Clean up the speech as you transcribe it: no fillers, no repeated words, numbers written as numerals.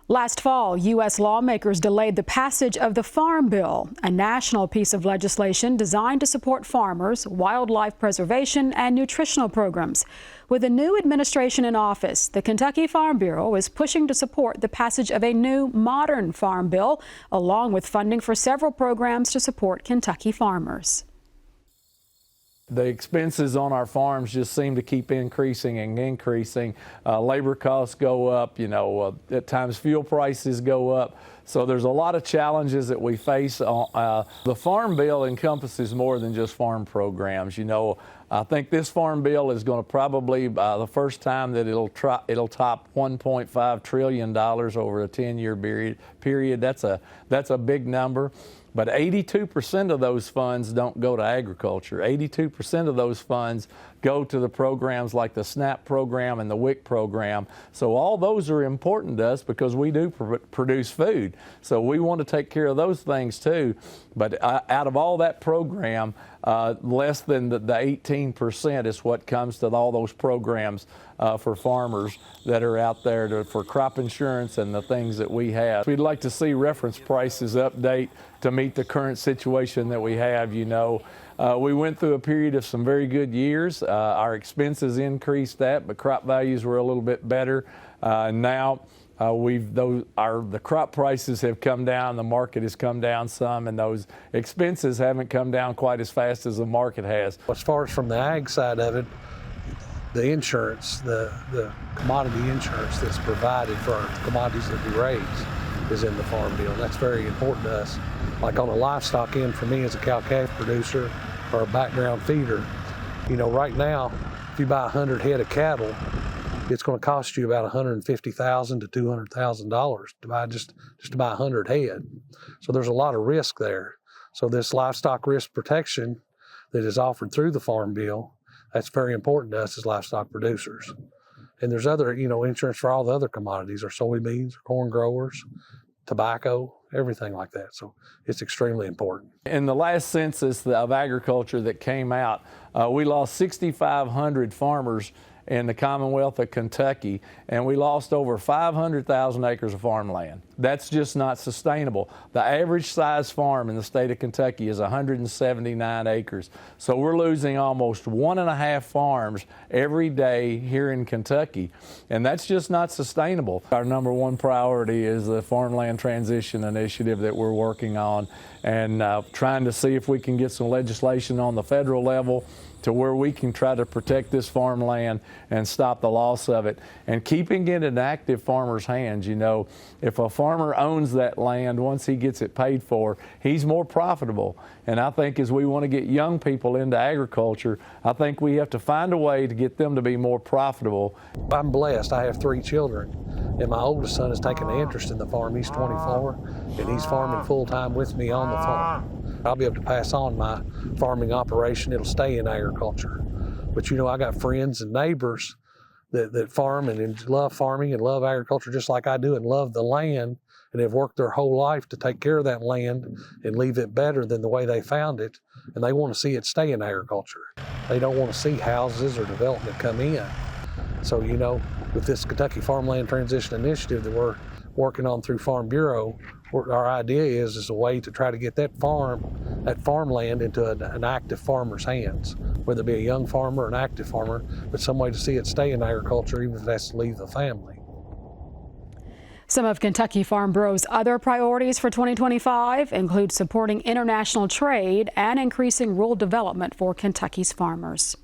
Last fall, U.S. lawmakers delayed the passage of the Farm Bill, a national piece of legislation designed to support farmers, wildlife preservation, and nutritional programs. With a new administration in office, the Kentucky Farm Bureau is pushing to support the passage of a new, modern farm bill, along with funding for several programs to support Kentucky farmers. The expenses on our farms just seem to keep increasing and increasing. Labor costs go up, at times fuel prices go up. So there's a lot of challenges that we face. The Farm Bill encompasses more than just farm programs. I think this Farm Bill is going to probably, the first time that it'll top $1.5 trillion over a 10-year period. That's a big number. But 82% of those funds don't go to agriculture. 82% of those funds go to the programs like the SNAP program and the WIC program. So all those are important to us because we do produce food. So we want to take care of those things too. But out of all that program, less than the 18% is what comes to all those programs for farmers that are out there for crop insurance and the things that we have. We'd like to see reference prices update to meet the current situation that we have. We went through a period of some very good years. Our expenses increased that, but crop values were a little bit better. Now the crop prices have come down, the market has come down some, and those expenses haven't come down quite as fast as the market has. As far as from the ag side of it, the insurance, the commodity insurance that's provided for our commodities that we raise is in the Farm Bill. That's very important to us. Like on the livestock end, for me as a cow-calf producer or a background feeder, right now, if you buy 100 head of cattle, it's going to cost you about $150,000 to $200,000 to buy just to buy 100 head. So there's a lot of risk there. So this livestock risk protection that is offered through the Farm Bill, that's very important to us as livestock producers. And there's other, insurance for all the other commodities, or soybeans, or corn growers, tobacco, everything like that. So it's extremely important. In the last census of agriculture that came out, we lost 6,500 farmers in the Commonwealth of Kentucky, and we lost over 500,000 acres of farmland. That's just not sustainable. The average size farm in the state of Kentucky is 179 acres. So we're losing almost 1.5 farms every day here in Kentucky, and that's just not sustainable. Our number one priority is the Farmland Transition Initiative that we're working on, and trying to see if we can get some legislation on the federal level to where we can try to protect this farmland and stop the loss of it, and keeping it in active farmers' hands. If a farmer owns that land, once he gets it paid for, he's more profitable. And I think as we want to get young people into agriculture, I think we have to find a way to get them to be more profitable. I'm blessed. I have 3 children, and my oldest son has taken an interest in the farm. He's 24, and he's farming full-time with me on the farm. I'll be able to pass on my farming operation. It'll stay in agriculture. But I got friends and neighbors that farm and love farming and love agriculture just like I do, and love the land, and have worked their whole life to take care of that land and leave it better than the way they found it, and they want to see it stay in agriculture. They don't want to see houses or development come in. So, with this Kentucky Farmland Transition Initiative that we're working on through Farm Bureau, our idea is a way to try to get that farmland into an active farmer's hands, whether it be a young farmer or an active farmer, but some way to see it stay in agriculture even if it has to leave the family. Some of Kentucky Farm Bureau's other priorities for 2025 include supporting international trade and increasing rural development for Kentucky's farmers.